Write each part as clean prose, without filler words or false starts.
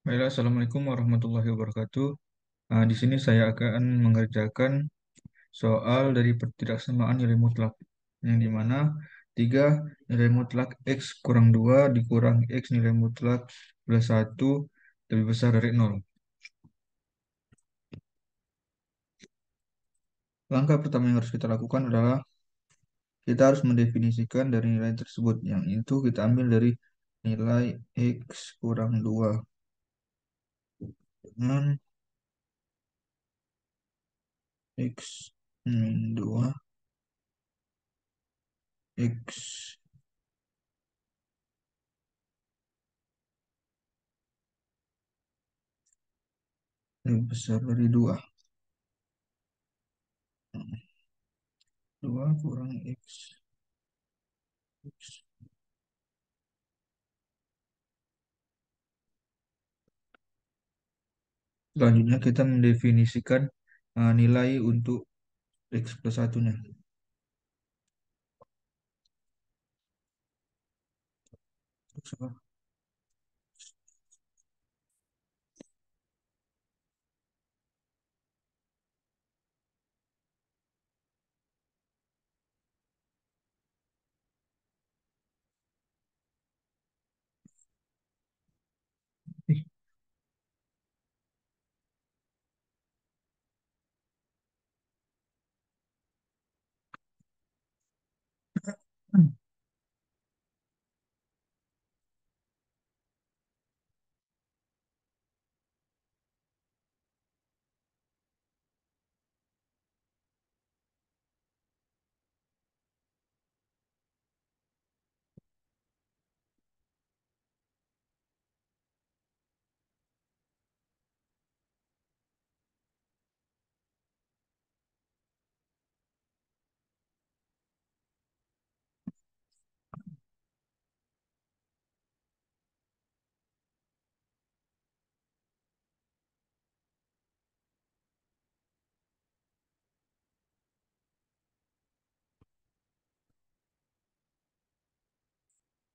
Baiklah, Assalamualaikum warahmatullahi wabarakatuh. Di sini saya akan mengerjakan soal dari pertidaksamaan nilai mutlak, yang dimana 3 nilai mutlak X kurang 2 dikurang X nilai mutlak plus 1 lebih besar dari 0. Langkah pertama yang harus kita lakukan adalah kita harus mendefinisikan dari nilai tersebut, yang itu kita ambil dari nilai X kurang 2 dengan X min 2 X lebih besar dari 2. 2 kurang X. Selanjutnya kita mendefinisikan nilai untuk X plus satunya.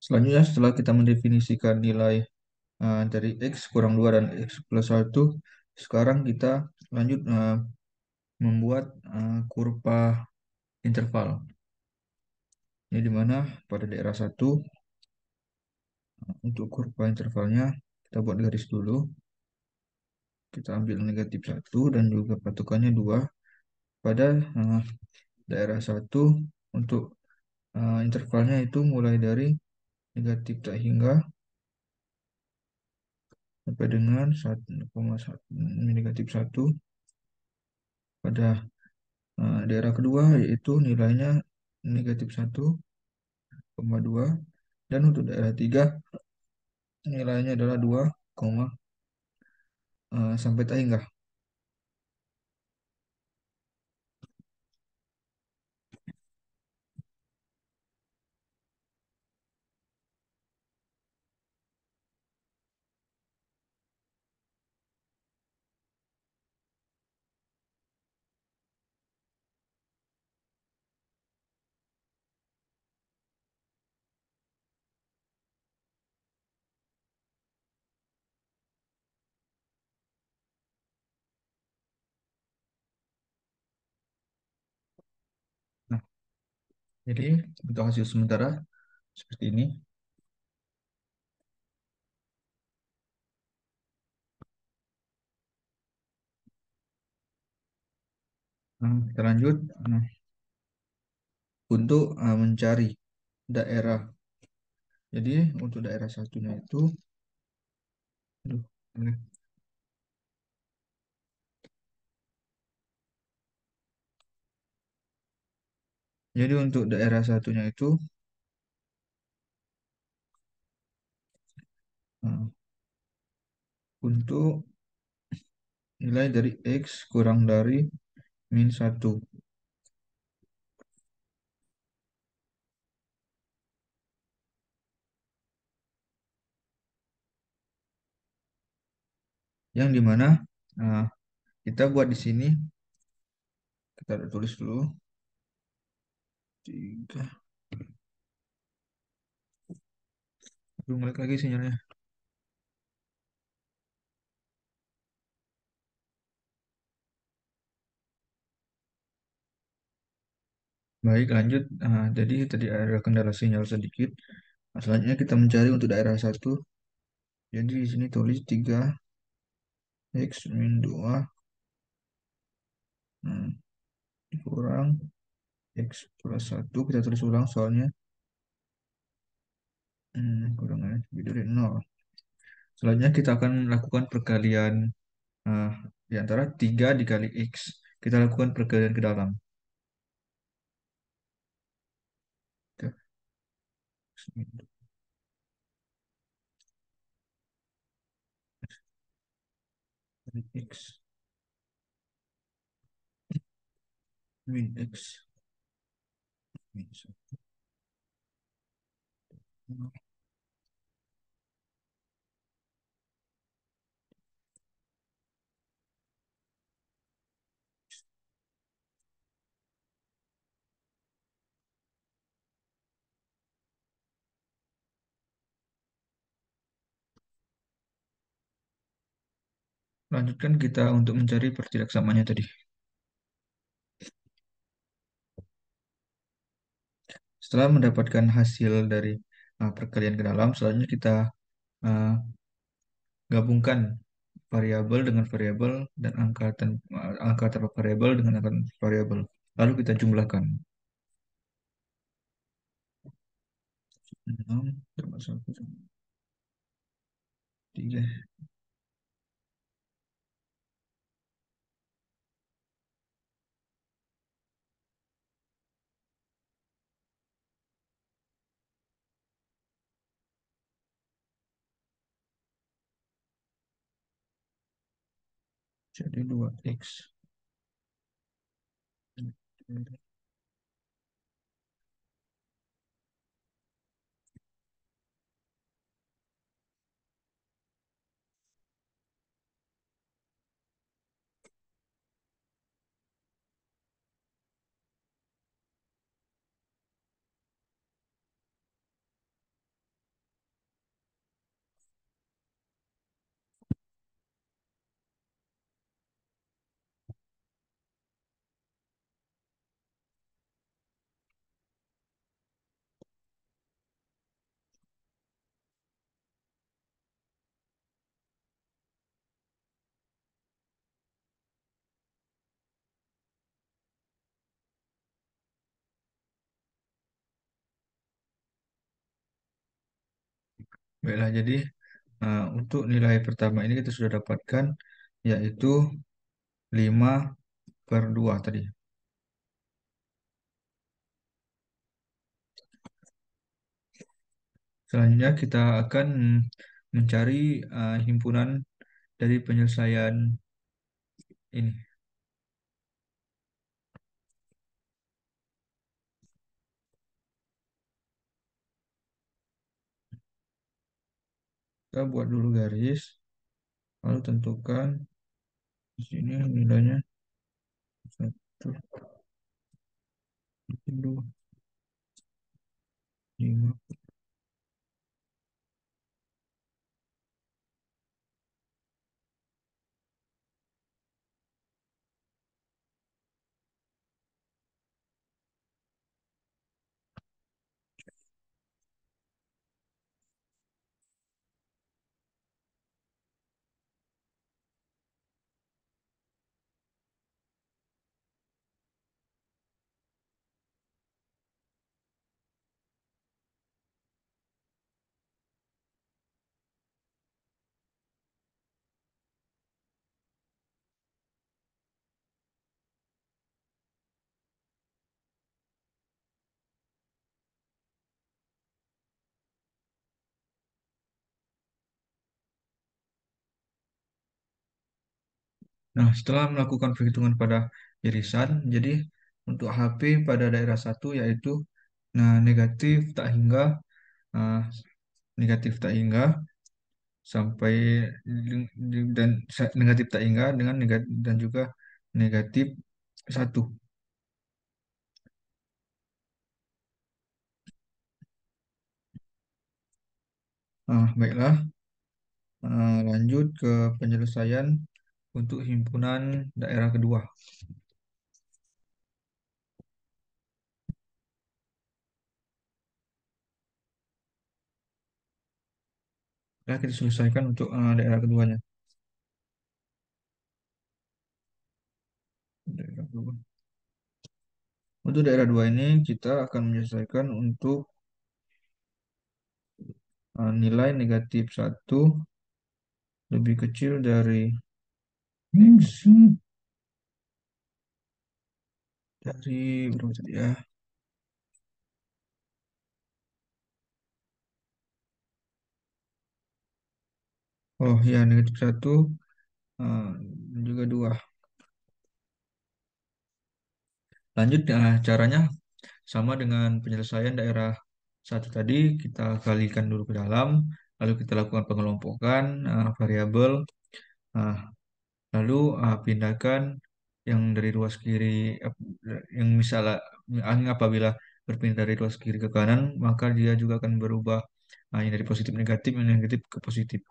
Selanjutnya setelah kita mendefinisikan nilai dari X kurang 2 dan X plus satu, sekarang kita lanjut membuat kurva interval. Ini dimana pada daerah satu, untuk kurva intervalnya kita buat garis dulu. Kita ambil negatif satu dan juga patokannya 2 pada daerah satu. Untuk intervalnya itu mulai dari negatif tak hingga sampai dengan 1,1 negatif satu. Pada daerah kedua yaitu nilainya negatif 1,2, dan untuk daerah 3 nilainya adalah 2, sampai tak hingga. Nah, jadi untuk hasil sementara seperti ini. Kita lanjut untuk mencari daerah. Jadi untuk daerah satunya itu, aduh, ini. Jadi untuk daerah satunya itu uh, untuk nilai dari X kurang dari min satu, yang dimana uh, kita buat di sini, kita tulis dulu 3. Belum balik lagi sinyalnya. Baik, lanjut. Jadi tadi ada kendala sinyal sedikit. Selanjutnya kita mencari untuk daerah satu. Jadi di sini tulis 3 x min 2 hmm, kurang x+1. Kita tulis ulang soalnya kurang lebih dari 0. Selanjutnya kita akan lakukan perkalian eh, di antara 3 dikali x. Kita lakukan perkalian ke dalam. 3 x min 2 kali x min x min 1. Lanjutkan kita untuk mencari pertidaksamanya tadi. Setelah mendapatkan hasil dari perkalian ke dalam, selanjutnya kita uh, gabungkan variabel dengan variabel dan angka tanpa variabel dengan angka tanpa variabel. Lalu kita jumlahkan. 6 tambah 1 tambah 3 jadi 2x. Baiklah, jadi untuk nilai pertama ini kita sudah dapatkan, yaitu 5/2 tadi. Selanjutnya kita akan mencari himpunan dari penyelesaian ini. Kita buat dulu garis, lalu tentukan di sini nilainya 1, 2, 5. Nah, setelah melakukan perhitungan pada irisan, jadi untuk HP pada daerah satu yaitu negatif tak hingga eh, negatif tak hingga sampai dan negatif tak hingga dengan negatif dan juga negatif 1. Baiklah, lanjut ke penyelesaian untuk himpunan daerah kedua. Nah, kita selesaikan untuk daerah keduanya. Daerah dua. Untuk daerah dua ini kita akan menyelesaikan untuk nilai negatif satu lebih kecil dari X dari berapa tadi ya? Oh ya, negatif satu dan juga dua. Lanjut, caranya sama dengan penyelesaian daerah satu tadi, kita kalikan dulu ke dalam, lalu kita lakukan pengelompokan variabel, ah, lalu pindahkan yang dari ruas kiri, yang misalnya angin apabila berpindah dari ruas kiri ke kanan, maka dia juga akan berubah yang dari positif negatif, yang negatif ke positif.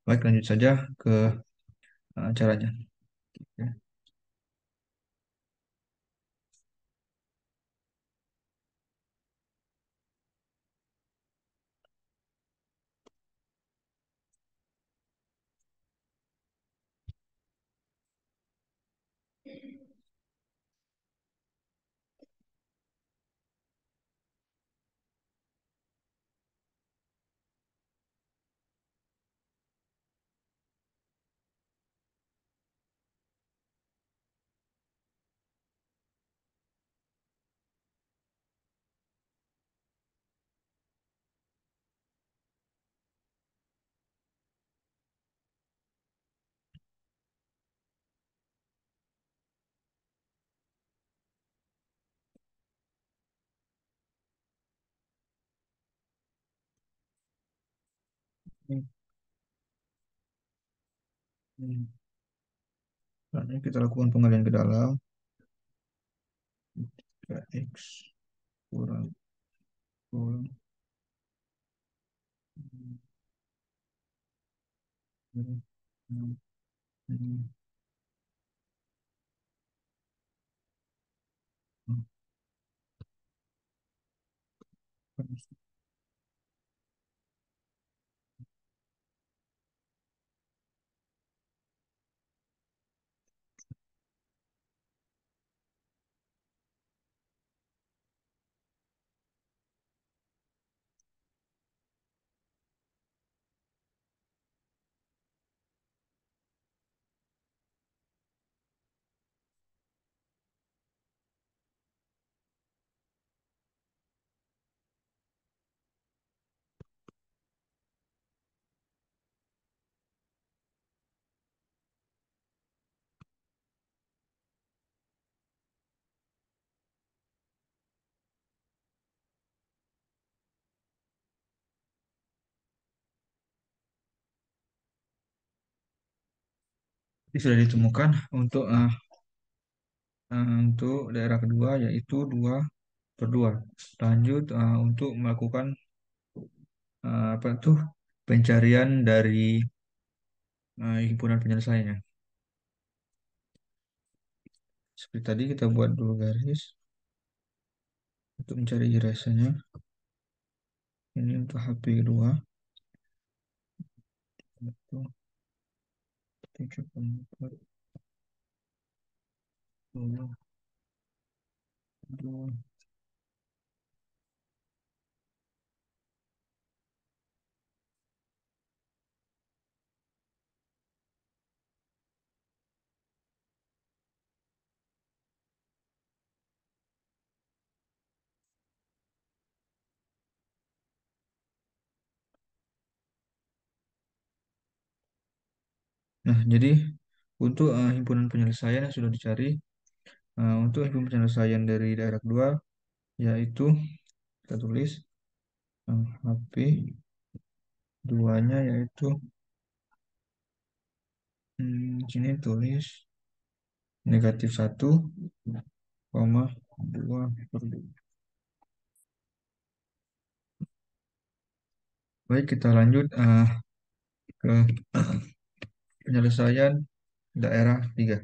Baik, lanjut saja ke caranya. Oke. Hmm. Selanjutnya kita lakukan pengalihan ke dalam. 3x kurang 10. Ini sudah ditemukan untuk daerah kedua yaitu 2/2. Lanjut untuk melakukan apa tuh pencarian dari himpunan penyelesaiannya. Seperti tadi kita buat dulu garis untuk mencari irasannya. Ini untuk HP kedua. Itu 74, 2, 2. Nah, jadi untuk himpunan penyelesaian yang sudah dicari, untuk himpunan penyelesaian dari daerah kedua, yaitu kita tulis HP duanya yaitu sini tulis negatif satu koma 2/2. Baik, kita lanjut ke penyelesaian daerah tiga.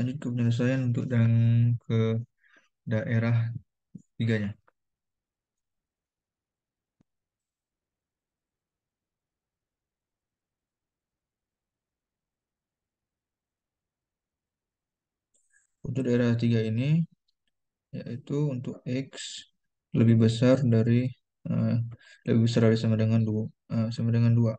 lanjut ke penyelesaian untuk dan ke daerah tiganya. Untuk daerah tiga ini yaitu untuk X lebih besar dari eh, lebih besar dari sama dengan dua, sama dengan dua.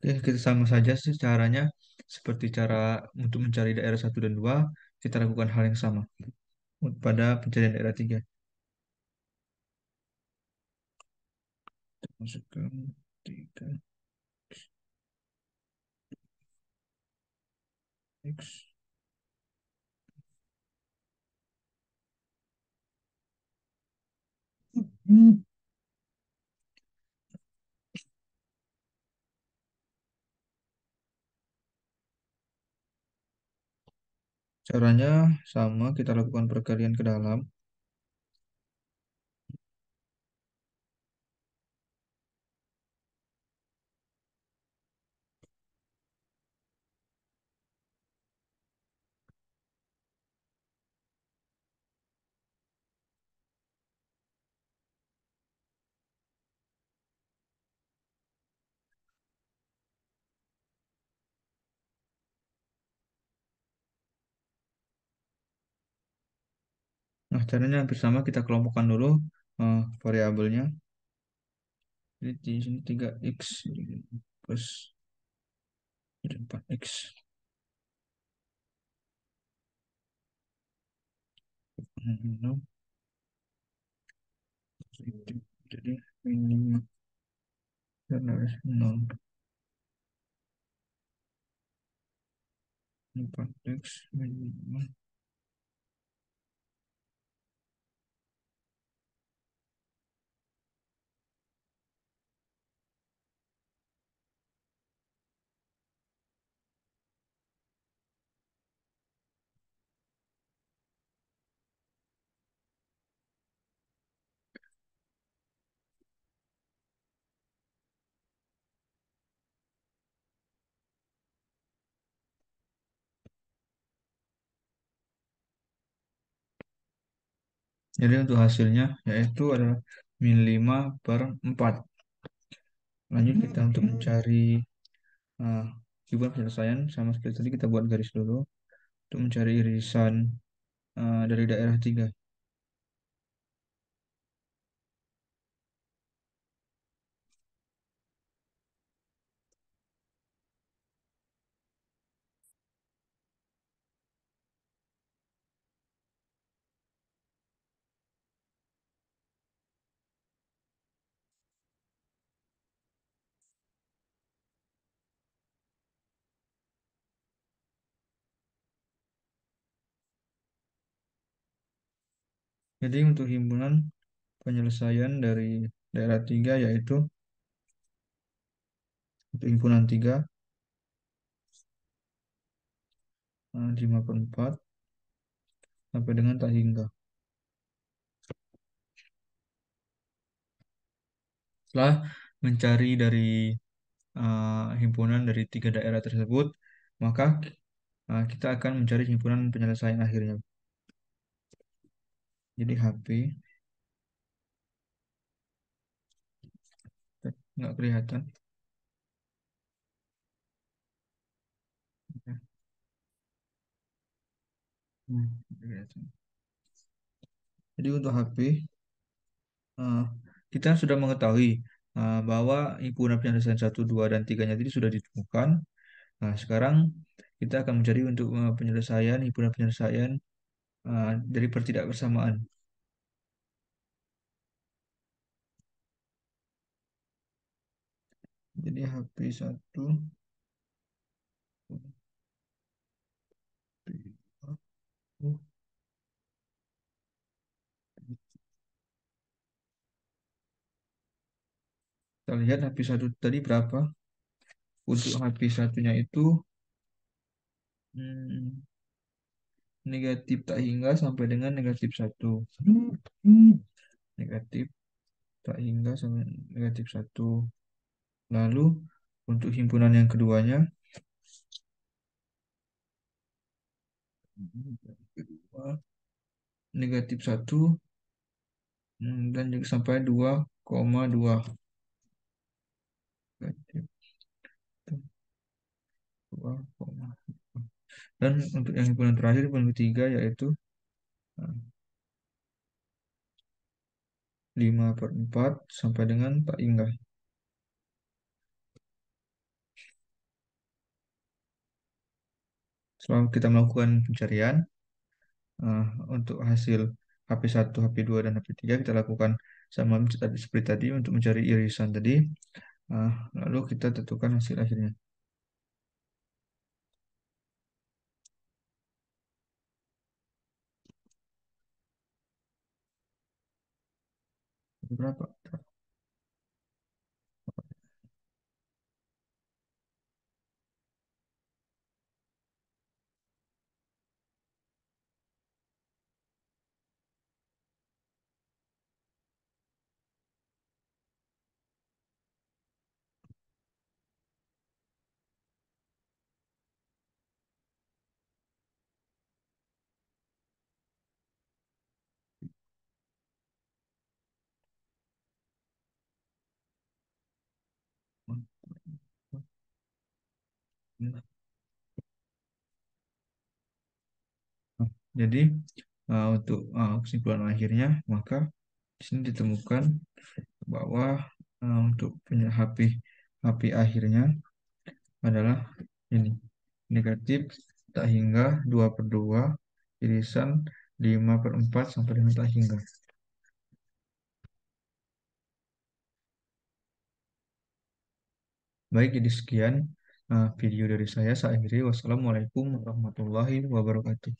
Oke, kita sama saja sih caranya seperti cara untuk mencari daerah satu dan dua, kita lakukan hal yang sama pada pencarian daerah tiga. Masukkan tiga X. Caranya sama, kita lakukan perkalian ke dalam. Nah, caranya hampir sama, kita kelompokkan dulu variabelnya. Jadi di sini 3X plus jadi 4X. 6, jadi minimal karena harus 0, 4X minimal. Jadi untuk hasilnya yaitu adalah min 5 per 4. Lanjut kita untuk mencari uh, coba penyelesaian sama seperti tadi kita buat garis dulu untuk mencari irisan dari daerah tiga. Jadi untuk himpunan penyelesaian dari daerah tiga yaitu untuk himpunan 3 5 per 4 sampai dengan tak hingga. Setelah mencari dari himpunan dari tiga daerah tersebut, maka kita akan mencari himpunan penyelesaian akhirnya. Jadi HP nggak kelihatan. Ya, nggak kelihatan. Jadi untuk HP eh, kita sudah mengetahui bahwa himpunan penyelesaian satu, 2, dan tiganya tadi sudah ditemukan. Nah, sekarang kita akan mencari untuk penyelesaian himpunan penyelesaian dari pertidakbersamaan. Jadi HP satu, kita lihat HP satu tadi berapa. Untuk HP satunya itu hmm, negatif tak hingga sampai dengan negatif satu. Negatif tak hingga sampai negatif satu. Lalu untuk himpunan yang keduanya, negatif satu dan juga sampai 2,2. Negatif 2,2. Dan untuk yang himpunan terakhir, himpunan ketiga yaitu eh, 5/4 sampai dengan tak hingga. Selama kita melakukan pencarian, eh, untuk hasil HP1, HP2, dan HP3 kita lakukan sama seperti tadi untuk mencari irisan tadi. Eh, Lalu kita tentukan hasil akhirnya. Berapa? Nah, jadi untuk kesimpulan akhirnya, maka di sini ditemukan bahwa untuk punya HP akhirnya adalah ini negatif tak hingga 2/2 irisan 5/4 sampai dengan tak hingga. Baik, jadi sekian video dari saya. Saya akhiri. Wassalamualaikum warahmatullahi wabarakatuh.